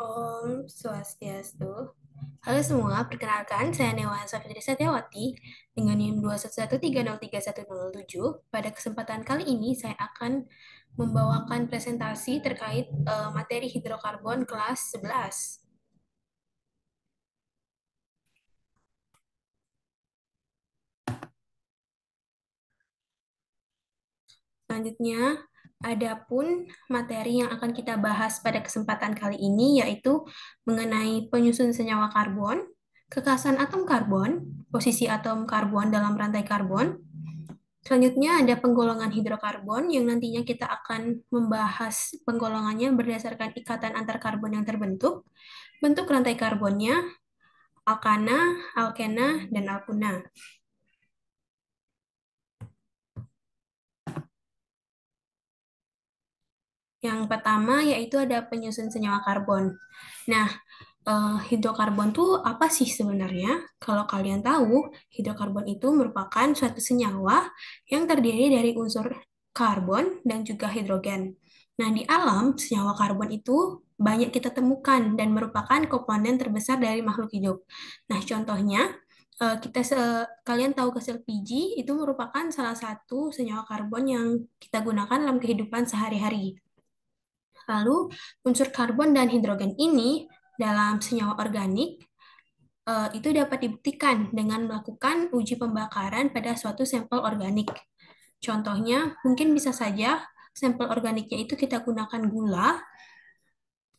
Om Swastiastu. Halo semua, perkenalkan saya Newa Safitri Setiawati dengan NIM 211303107. Pada kesempatan kali ini saya akan membawakan presentasi terkait materi hidrokarbon kelas 11. Selanjutnya, adapun materi yang akan kita bahas pada kesempatan kali ini yaitu mengenai penyusun senyawa karbon, kekhasan atom karbon, posisi atom karbon dalam rantai karbon. Selanjutnya ada penggolongan hidrokarbon yang nantinya kita akan membahas penggolongannya berdasarkan ikatan antar karbon yang terbentuk, bentuk rantai karbonnya, alkana, alkena, dan alkuna. Yang pertama yaitu ada penyusun senyawa karbon. Nah, hidrokarbon tuh apa sih sebenarnya? Kalau kalian tahu, hidrokarbon itu merupakan suatu senyawa yang terdiri dari unsur karbon dan juga hidrogen. Nah, di alam, senyawa karbon itu banyak kita temukan dan merupakan komponen terbesar dari makhluk hidup. Nah, contohnya, kalian tahu gas LPG itu merupakan salah satu senyawa karbon yang kita gunakan dalam kehidupan sehari-hari. Lalu, unsur karbon dan hidrogen ini dalam senyawa organik itu dapat dibuktikan dengan melakukan uji pembakaran pada suatu sampel organik. Contohnya, mungkin bisa saja sampel organiknya itu kita gunakan gula.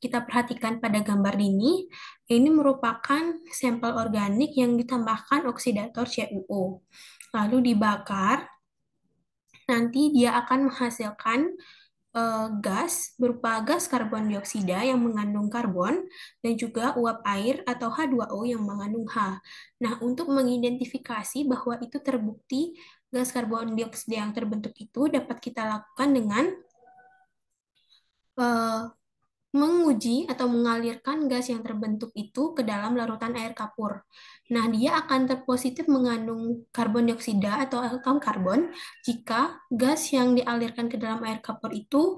Kita perhatikan pada gambar ini merupakan sampel organik yang ditambahkan oksidator CuO. Lalu dibakar, nanti dia akan menghasilkan gas berupa gas karbon dioksida yang mengandung karbon dan juga uap air atau H2O yang mengandung H. Nah, untuk mengidentifikasi bahwa itu terbukti gas karbon dioksida yang terbentuk itu dapat kita lakukan dengan eh, menguji atau mengalirkan gas yang terbentuk itu ke dalam larutan air kapur. Nah, dia akan terpositif mengandung karbon dioksida atau atom karbon jika gas yang dialirkan ke dalam air kapur itu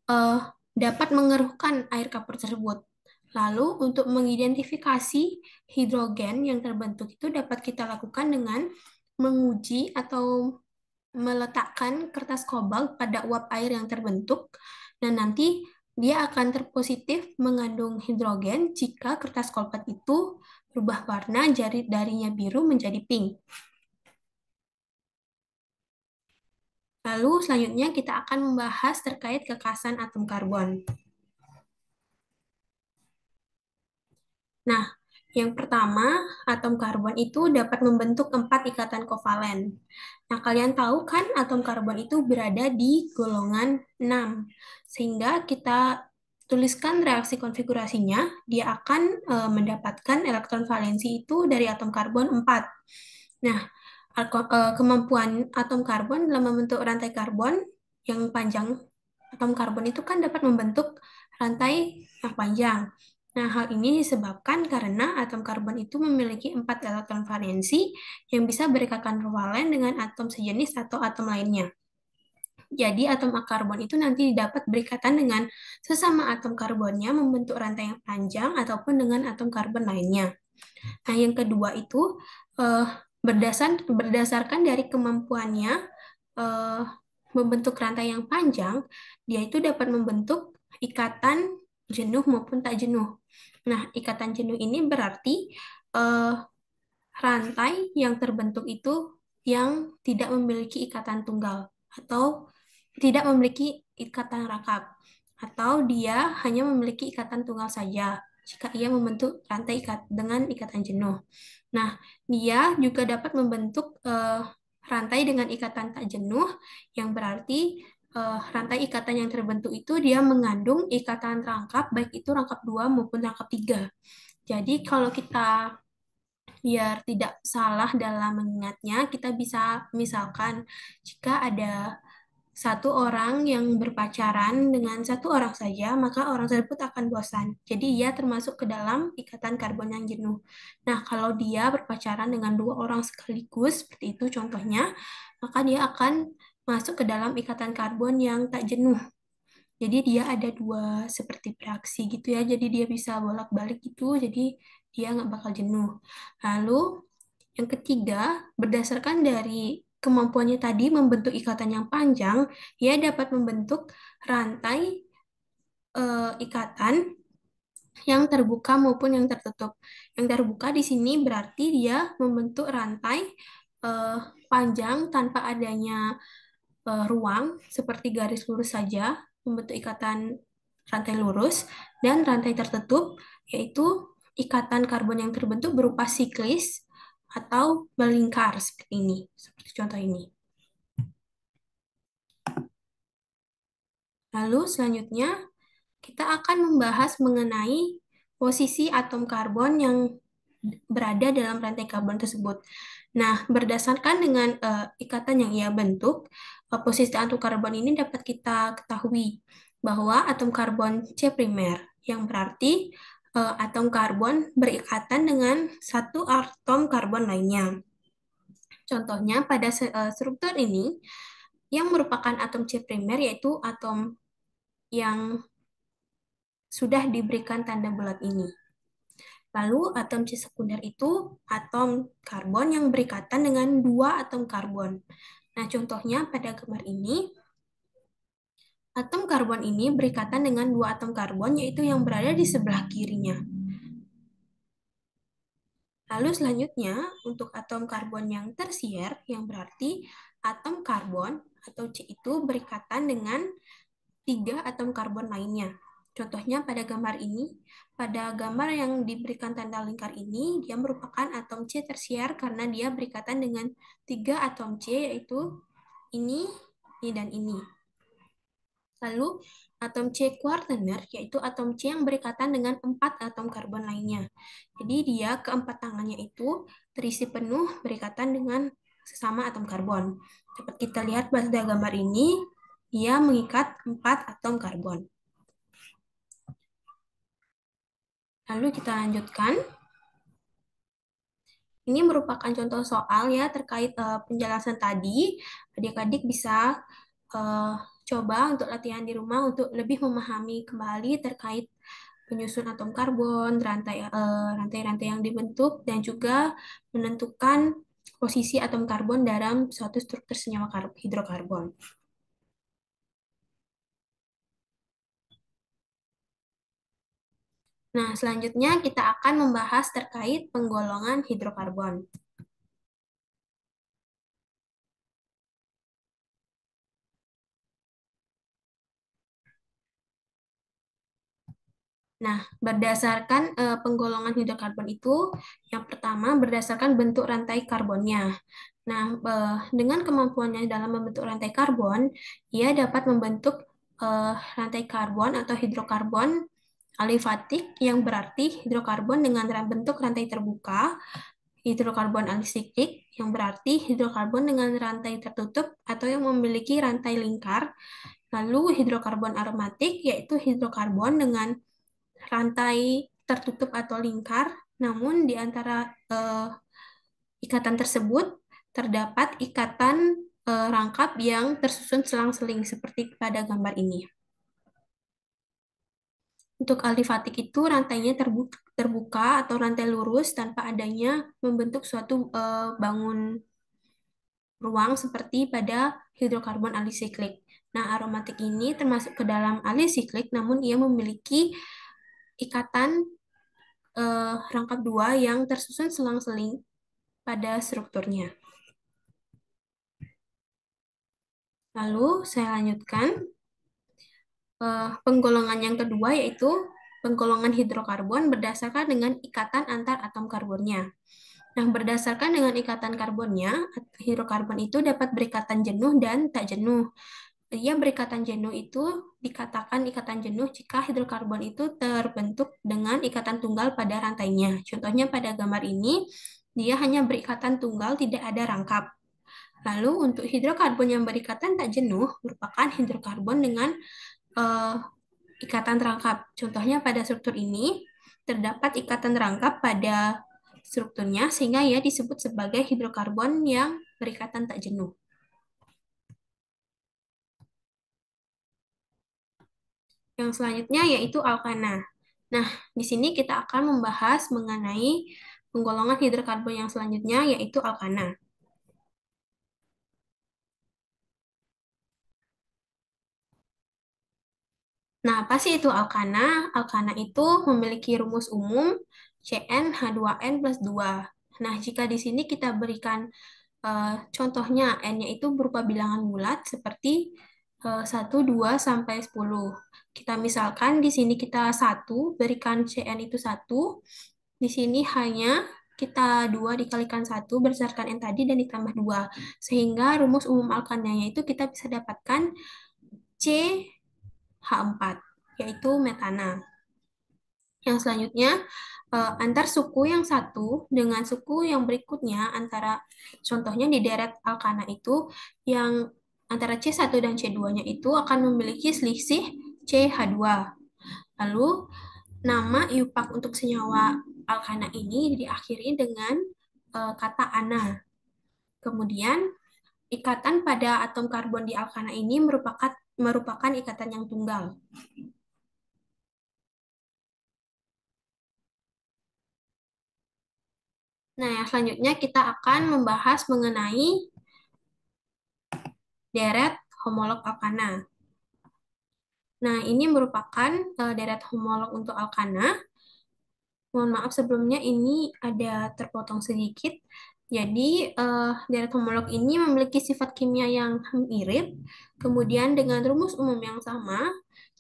eh, dapat mengeruhkan air kapur tersebut. Lalu, untuk mengidentifikasi hidrogen yang terbentuk itu dapat kita lakukan dengan menguji atau meletakkan kertas kobalt pada uap air yang terbentuk, dan nanti dia akan terpositif mengandung hidrogen jika kertas kobalt itu berubah warna darinya biru menjadi pink. Lalu selanjutnya kita akan membahas terkait kekhasan atom karbon. Nah, yang pertama, atom karbon itu dapat membentuk 4 ikatan kovalen. Nah, kalian tahu kan atom karbon itu berada di golongan 6. Sehingga kita tuliskan reaksi konfigurasinya, dia akan mendapatkan elektron valensi itu dari atom karbon 4. Nah, kemampuan atom karbon dalam membentuk rantai karbon yang panjang, atom karbon itu kan dapat membentuk rantai yang panjang. Nah, hal ini disebabkan karena atom karbon itu memiliki 4 elektron valensi yang bisa berikatan kovalen dengan atom sejenis atau atom lainnya. Jadi, atom karbon itu nanti dapat berikatan dengan sesama atom karbonnya membentuk rantai yang panjang ataupun dengan atom karbon lainnya. Nah, yang kedua itu eh, berdasarkan dari kemampuannya eh, membentuk rantai yang panjang, dia itu dapat membentuk ikatan jenuh maupun tak jenuh. Nah, ikatan jenuh ini berarti eh, rantai yang terbentuk itu yang tidak memiliki ikatan tunggal atau tidak memiliki ikatan rangkap atau dia hanya memiliki ikatan tunggal saja jika ia membentuk rantai dengan ikatan jenuh. Nah, dia juga dapat membentuk rantai dengan ikatan tak jenuh yang berarti rantai ikatan yang terbentuk itu dia mengandung ikatan rangkap baik itu rangkap 2 maupun rangkap 3. Jadi kalau kita biar tidak salah dalam mengingatnya, kita bisa misalkan jika ada satu orang yang berpacaran dengan satu orang saja, maka orang tersebut akan bosan. Jadi ia termasuk ke dalam ikatan karbon yang jenuh. Nah, kalau dia berpacaran dengan 2 orang sekaligus, seperti itu contohnya, maka dia akan masuk ke dalam ikatan karbon yang tak jenuh. Jadi dia ada dua seperti beraksi gitu ya. Jadi dia bisa bolak-balik gitu. Jadi dia nggak bakal jenuh. Lalu yang ketiga, berdasarkan dari kemampuannya tadi membentuk ikatan yang panjang, ia dapat membentuk rantai ikatan yang terbuka maupun yang tertutup. Yang terbuka di sini berarti dia membentuk rantai eh, panjang tanpa adanya ruang seperti garis lurus saja, membentuk ikatan rantai lurus, dan rantai tertutup yaitu ikatan karbon yang terbentuk berupa siklis atau melingkar seperti ini, seperti contoh ini. Lalu selanjutnya kita akan membahas mengenai posisi atom karbon yang berada dalam rantai karbon tersebut. Nah, berdasarkan dengan ikatan yang ia bentuk, posisi atom karbon ini dapat kita ketahui bahwa atom karbon C primer, yang berarti atom karbon berikatan dengan satu atom karbon lainnya. Contohnya pada struktur ini, yang merupakan atom C primer yaitu atom yang sudah diberikan tanda bulat ini. Lalu atom C sekunder itu atom karbon yang berikatan dengan dua atom karbon. Nah, contohnya pada gambar ini, atom karbon ini berikatan dengan dua atom karbon yaitu yang berada di sebelah kirinya. Lalu selanjutnya, untuk atom karbon yang tersier, yang berarti atom karbon atau C itu berikatan dengan tiga atom karbon lainnya. Contohnya pada gambar ini, pada gambar yang diberikan tanda lingkar ini, dia merupakan atom C tersier karena dia berikatan dengan tiga atom C, yaitu ini, dan ini. Lalu, atom C kuartener, yaitu atom C yang berikatan dengan empat atom karbon lainnya. Jadi, dia keempat tangannya itu terisi penuh berikatan dengan sesama atom karbon. Dapat kita lihat pada gambar ini, ia mengikat empat atom karbon. Lalu kita lanjutkan. Ini merupakan contoh soal ya terkait penjelasan tadi. Adik-adik bisa eh, coba untuk latihan di rumah untuk lebih memahami kembali terkait penyusun atom karbon, rantai-rantai yang dibentuk, dan juga menentukan posisi atom karbon dalam suatu struktur senyawa hidrokarbon. Nah, selanjutnya kita akan membahas terkait penggolongan hidrokarbon. Nah, berdasarkan penggolongan hidrokarbon itu, yang pertama berdasarkan bentuk rantai karbonnya. Nah, dengan kemampuannya dalam membentuk rantai karbon, ia dapat membentuk rantai karbon atau hidrokarbon alifatik, yang berarti hidrokarbon dengan bentuk rantai terbuka, hidrokarbon alisiklik, yang berarti hidrokarbon dengan rantai tertutup atau yang memiliki rantai lingkar, lalu hidrokarbon aromatik, yaitu hidrokarbon dengan rantai tertutup atau lingkar, namun di antara ikatan tersebut terdapat ikatan rangkap yang tersusun selang-seling seperti pada gambar ini. Untuk alifatik itu rantainya terbuka atau rantai lurus tanpa adanya membentuk suatu bangun ruang seperti pada hidrokarbon alisiklik. Nah, aromatik ini termasuk ke dalam alisiklik, namun ia memiliki ikatan rangkap dua yang tersusun selang-seling pada strukturnya. Lalu saya lanjutkan penggolongan yang kedua yaitu penggolongan hidrokarbon berdasarkan dengan ikatan antar atom karbonnya. Nah, berdasarkan dengan ikatan karbonnya, hidrokarbon itu dapat berikatan jenuh dan tak jenuh. Ia berikatan jenuh itu dikatakan ikatan jenuh jika hidrokarbon itu terbentuk dengan ikatan tunggal pada rantainya. Contohnya pada gambar ini, dia hanya berikatan tunggal, tidak ada rangkap. Lalu untuk hidrokarbon yang berikatan tak jenuh merupakan hidrokarbon dengan eh, ikatan rangkap. Contohnya pada struktur ini terdapat ikatan rangkap pada strukturnya sehingga ia disebut sebagai hidrokarbon yang berikatan tak jenuh. Yang selanjutnya yaitu alkana. Nah, di sini kita akan membahas mengenai penggolongan hidrokarbon yang selanjutnya yaitu alkana. Nah, apa sih itu alkana? Alkana itu memiliki rumus umum CnH2n plus 2. Nah, jika di sini kita berikan contohnya n-nya itu berupa bilangan bulat seperti 1, 2, sampai 10. Kita misalkan di sini kita satu berikan Cn itu satu. Di sini hanya kita 2 dikalikan satu berdasarkan n tadi dan ditambah 2. Sehingga rumus umum alkananya itu kita bisa dapatkan CH4, yaitu metana. Yang selanjutnya, antar suku yang satu dengan suku yang berikutnya, antara contohnya di deret alkana itu, yang antara C1 dan C2-nya itu akan memiliki selisih CH2. Lalu, nama iupak untuk senyawa alkana ini diakhiri dengan kata ana. Kemudian, ikatan pada atom karbon di alkana ini merupakan ikatan yang tunggal. Nah, yang selanjutnya kita akan membahas mengenai deret homolog alkana. Nah, ini merupakan deret homolog untuk alkana. Mohon maaf sebelumnya ini ada terpotong sedikit. Jadi, deret homolog ini memiliki sifat kimia yang mirip, kemudian dengan rumus umum yang sama,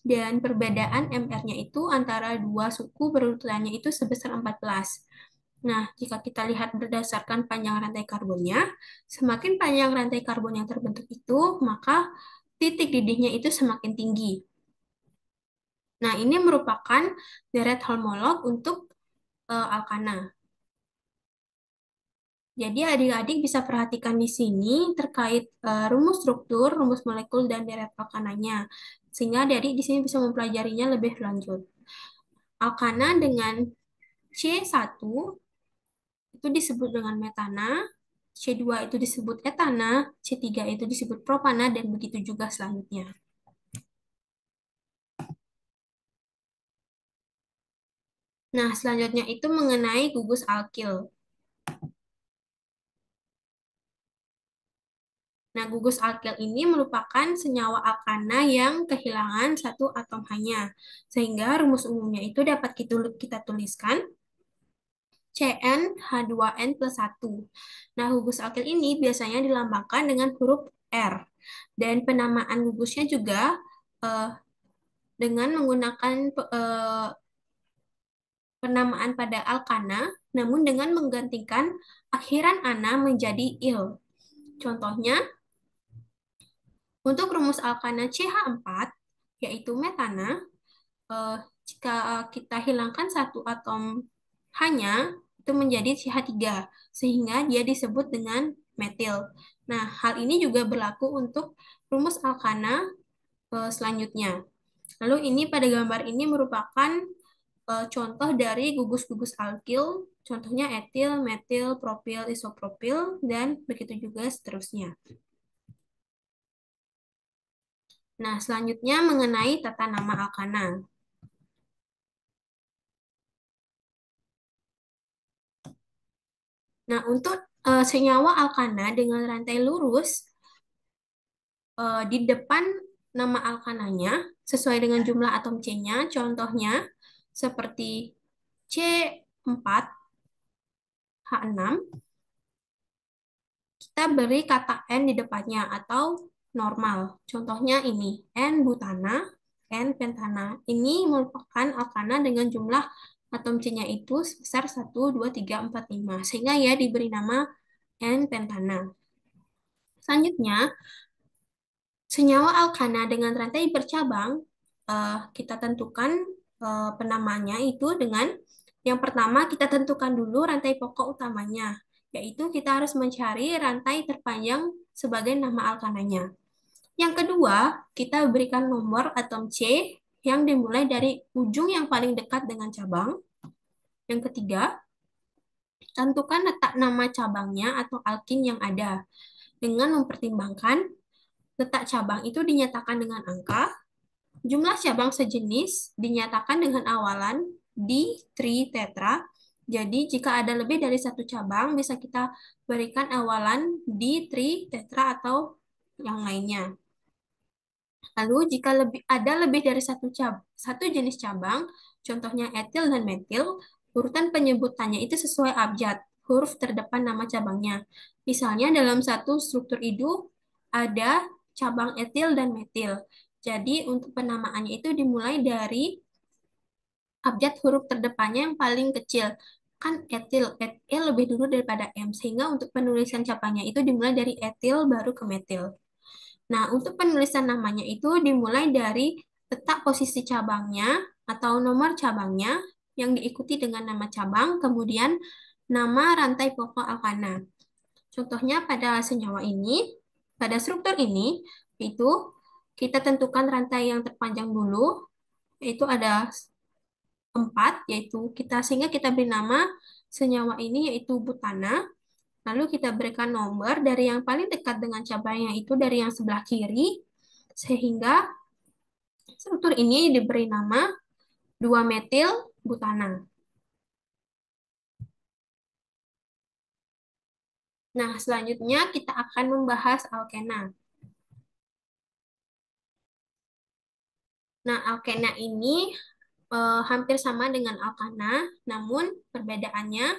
dan perbedaan MR-nya itu antara dua suku berurutannya itu sebesar 14. Nah, jika kita lihat berdasarkan panjang rantai karbonnya, semakin panjang rantai karbon yang terbentuk itu, maka titik didihnya itu semakin tinggi. Nah, ini merupakan deret homolog untuk alkana. Jadi adik-adik bisa perhatikan di sini terkait rumus struktur, rumus molekul, dan deret alkananya. Sehingga adik-adik di sini bisa mempelajarinya lebih lanjut. Alkana dengan C1 itu disebut dengan metana, C2 itu disebut etana, C3 itu disebut propana, dan begitu juga selanjutnya. Nah, selanjutnya itu mengenai gugus alkil. Nah, gugus alkil ini merupakan senyawa alkana yang kehilangan satu atom hanya. Sehingga rumus umumnya itu dapat kita tuliskan CnH2n plus 1. Nah, gugus alkil ini biasanya dilambangkan dengan huruf R. Dan penamaan gugusnya juga eh, dengan menggunakan penamaan pada alkana, namun dengan menggantikan akhiran ana menjadi il. Contohnya, untuk rumus alkana CH4, yaitu metana, jika kita hilangkan satu atom hanya, itu menjadi CH3, sehingga dia disebut dengan metil. Nah, hal ini juga berlaku untuk rumus alkana selanjutnya. Lalu ini pada gambar ini merupakan contoh dari gugus-gugus alkil, contohnya etil, metil, propil, isopropil, dan begitu juga seterusnya. Nah, selanjutnya mengenai tata nama alkana. Nah, untuk senyawa alkana dengan rantai lurus di depan nama alkananya sesuai dengan jumlah atom C-nya, contohnya seperti C4H6, kita beri kata N di depannya atau normal. Contohnya ini, N-butana, N-pentana. Ini merupakan alkana dengan jumlah atom C-nya itu sebesar 1, 2, 3, 4, 5. Sehingga ya diberi nama N-pentana. Selanjutnya, senyawa alkana dengan rantai bercabang, kita tentukan penamaannya itu dengan yang pertama kita tentukan dulu rantai pokok utamanya, yaitu kita harus mencari rantai terpanjang sebagai nama alkananya. Yang kedua, kita berikan nomor atom C yang dimulai dari ujung yang paling dekat dengan cabang. Yang ketiga, tentukan letak nama cabangnya atau alkin yang ada dengan mempertimbangkan letak cabang itu dinyatakan dengan angka, Jumlah cabang sejenis dinyatakan dengan awalan di tritetra. Jadi, jika ada lebih dari satu cabang, bisa kita berikan awalan di tritetra atau yang lainnya. Lalu, jika ada lebih dari satu jenis cabang, contohnya etil dan metil, urutan penyebutannya itu sesuai abjad, huruf terdepan nama cabangnya. Misalnya, dalam satu struktur hidup ada cabang etil dan metil. Jadi, untuk penamaannya itu dimulai dari abjad huruf terdepannya yang paling kecil. Kan etil, E lebih dulu daripada M, sehingga untuk penulisan cabangnya itu dimulai dari etil baru ke metil. Nah, untuk penulisan namanya itu dimulai dari letak posisi cabangnya atau nomor cabangnya yang diikuti dengan nama cabang, kemudian nama rantai pokok alkana. Contohnya pada senyawa ini, pada struktur ini, itu kita tentukan rantai yang terpanjang dulu, yaitu ada 4, yaitu sehingga kita beri nama senyawa ini yaitu butana. Lalu kita berikan nomor dari yang paling dekat dengan cabangnya itu dari yang sebelah kiri, sehingga struktur ini diberi nama 2-metil butana. Nah, selanjutnya kita akan membahas alkena. Nah, alkena ini hampir sama dengan alkana, namun perbedaannya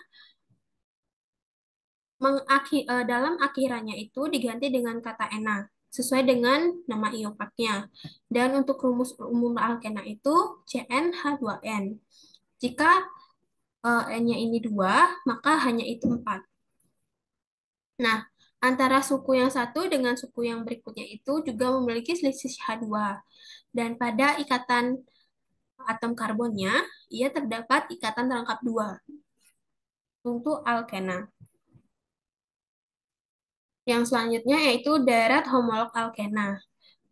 dalam akhirannya itu diganti dengan kata ena, sesuai dengan nama iopaknya. Dan untuk rumus umum alkena itu CnH2n. Jika N-nya ini 2, maka hanya itu 4. Nah, antara suku yang satu dengan suku yang berikutnya itu juga memiliki selisih H2. Dan pada ikatan atom karbonnya, ia terdapat ikatan rangkap 2 untuk alkena. Yang selanjutnya yaitu deret homolog alkena.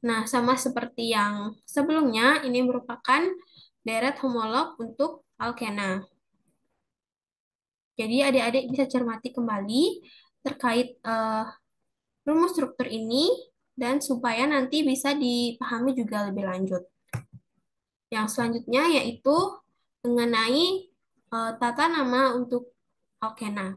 Nah, sama seperti yang sebelumnya, ini merupakan deret homolog untuk alkena. Jadi adik-adik bisa cermati kembali terkait rumus struktur ini dan supaya nanti bisa dipahami juga lebih lanjut. Yang selanjutnya yaitu mengenai tata nama untuk alkena.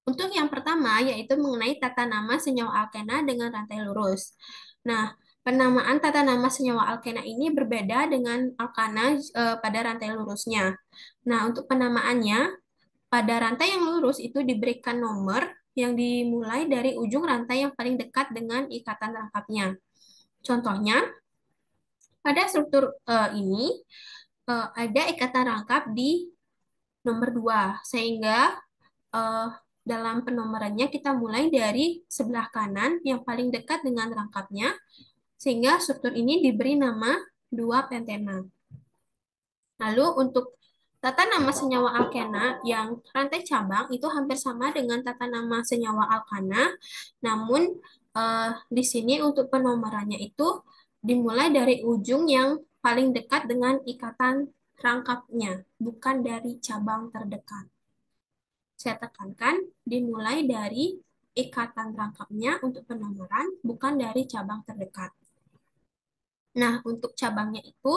Untuk yang pertama yaitu mengenai tata nama senyawa alkena dengan rantai lurus. Nah, penamaan tata nama senyawa alkena ini berbeda dengan alkana pada rantai lurusnya. Nah, untuk penamaannya pada rantai yang lurus itu diberikan nomor yang dimulai dari ujung rantai yang paling dekat dengan ikatan rangkapnya. Contohnya, pada struktur ini ada ikatan rangkap di nomor 2, sehingga eh, dalam penomorannya kita mulai dari sebelah kanan yang paling dekat dengan rangkapnya, sehingga struktur ini diberi nama 2 pentena. Lalu untuk tata nama senyawa alkena yang rantai cabang itu hampir sama dengan tata nama senyawa alkana, namun di sini untuk penomorannya itu dimulai dari ujung yang paling dekat dengan ikatan rangkapnya, bukan dari cabang terdekat. Saya tekankan, dimulai dari ikatan rangkapnya untuk penomoran, bukan dari cabang terdekat. Nah, untuk cabangnya itu,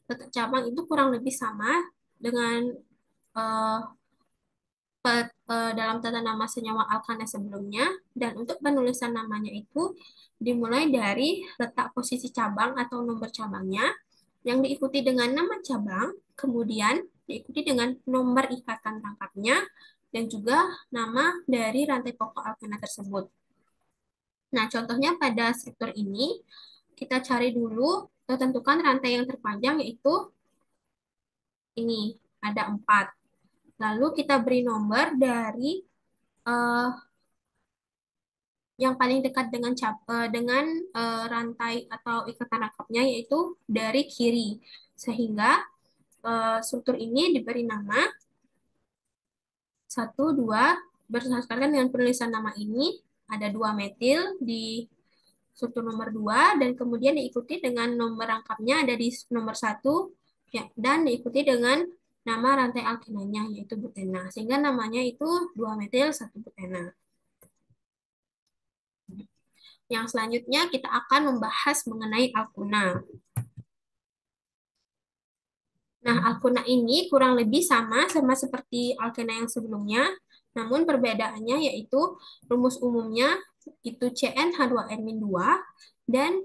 letak cabang itu kurang lebih sama dengan eh, dalam tata nama senyawa alkana sebelumnya, dan untuk penulisan namanya itu dimulai dari letak posisi cabang atau nomor cabangnya, yang diikuti dengan nama cabang, kemudian diikuti dengan nomor ikatan rangkapnya, dan juga nama dari rantai pokok alkana tersebut. Nah, contohnya pada struktur ini, kita cari dulu, tentukan rantai yang terpanjang, yaitu ini, ada 4. Lalu kita beri nomor dari eh, yang paling dekat dengan rantai atau ikatan rangkapnya, yaitu dari kiri. Sehingga struktur ini diberi nama 1, 2, berdasarkan dengan penulisan nama ini, ada 2 metil di struktur nomor 2 dan kemudian diikuti dengan nomor rangkapnya ada di nomor 1 ya, dan diikuti dengan nama rantai alkenanya yaitu butena. Sehingga namanya itu 2 metil 1 butena. Yang selanjutnya kita akan membahas mengenai alkuna. Nah, alkuna ini kurang lebih sama seperti alkena yang sebelumnya, namun perbedaannya yaitu rumus umumnya itu CnH2n-2 dan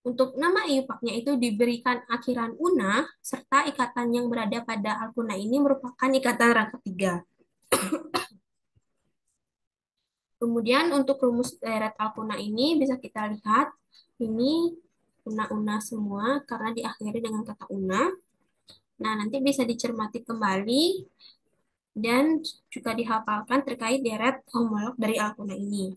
untuk nama iupaknya itu diberikan akhiran una serta ikatan yang berada pada alkuna ini merupakan ikatan rangka 3. Kemudian untuk rumus deret alkuna ini bisa kita lihat ini una-una semua karena diakhiri dengan kata una. Nah, nanti bisa dicermati kembali dan juga dihafalkan terkait deret homolog dari alkuna ini.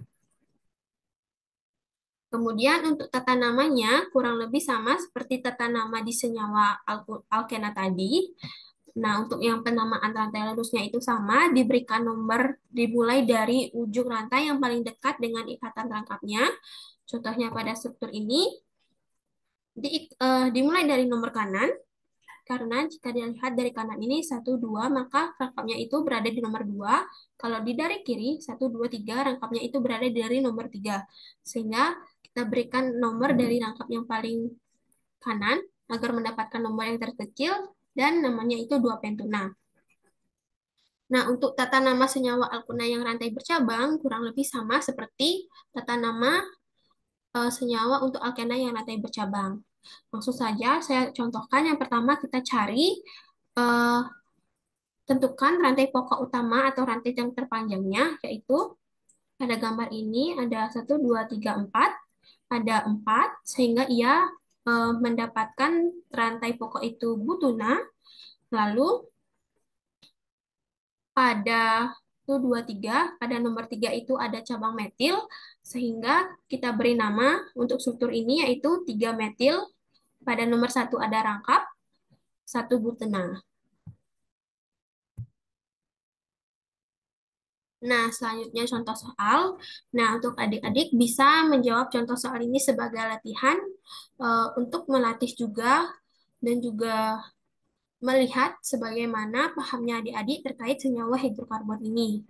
Kemudian untuk tata namanya kurang lebih sama seperti tata nama di senyawa alkena tadi. Nah, untuk yang penamaan rantai lurusnya itu sama, diberikan nomor dimulai dari ujung rantai yang paling dekat dengan ikatan rangkapnya. Contohnya pada struktur ini, dimulai dari nomor kanan, karena jika dilihat dari kanan ini 1, 2, maka rangkapnya itu berada di nomor 2. Kalau di dari kiri 1, 2, 3, rangkapnya itu berada dari nomor 3. Sehingga kita berikan nomor dari rangkap yang paling kanan agar mendapatkan nomor yang terkecil dan namanya itu 2 pentuna. Nah, untuk tata nama senyawa alkuna yang rantai bercabang kurang lebih sama seperti tata nama senyawa untuk alkena yang rantai bercabang. Langsung saja saya contohkan. Yang pertama kita cari eh, tentukan rantai pokok utama atau rantai yang terpanjangnya, yaitu pada gambar ini ada 1, 2, 3, 4, ada 4, sehingga ia mendapatkan rantai pokok itu butuna. Lalu pada 1, 2, 3, pada nomor 3 itu ada cabang metil, sehingga kita beri nama untuk struktur ini yaitu 3 metil. Pada nomor 1 ada rangkap, 1 butena. Nah, selanjutnya contoh soal. Nah, untuk adik-adik bisa menjawab contoh soal ini sebagai latihan untuk melatih juga dan juga melihat sebagaimana pahamnya adik-adik terkait senyawa hidrokarbon ini.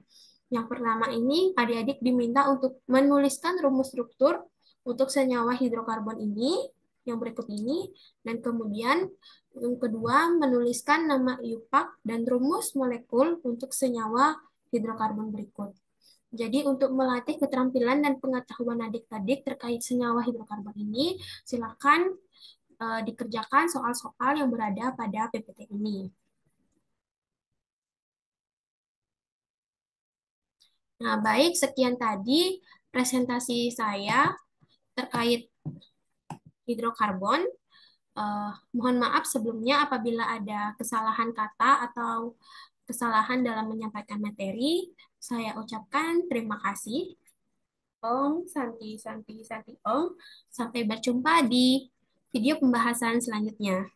Yang pertama ini, adik-adik diminta untuk menuliskan rumus struktur untuk senyawa hidrokarbon ini, yang berikut ini, dan kemudian yang kedua, menuliskan nama IUPAC dan rumus molekul untuk senyawa hidrokarbon berikut. Jadi untuk melatih keterampilan dan pengetahuan adik-adik terkait senyawa hidrokarbon ini, silakan dikerjakan soal-soal yang berada pada PPT ini. Nah, baik, sekian tadi presentasi saya terkait hidrokarbon. Mohon maaf sebelumnya apabila ada kesalahan kata atau kesalahan dalam menyampaikan materi. Saya ucapkan terima kasih. Om, Santi, Santi, Santi, Om. Sampai berjumpa di video pembahasan selanjutnya.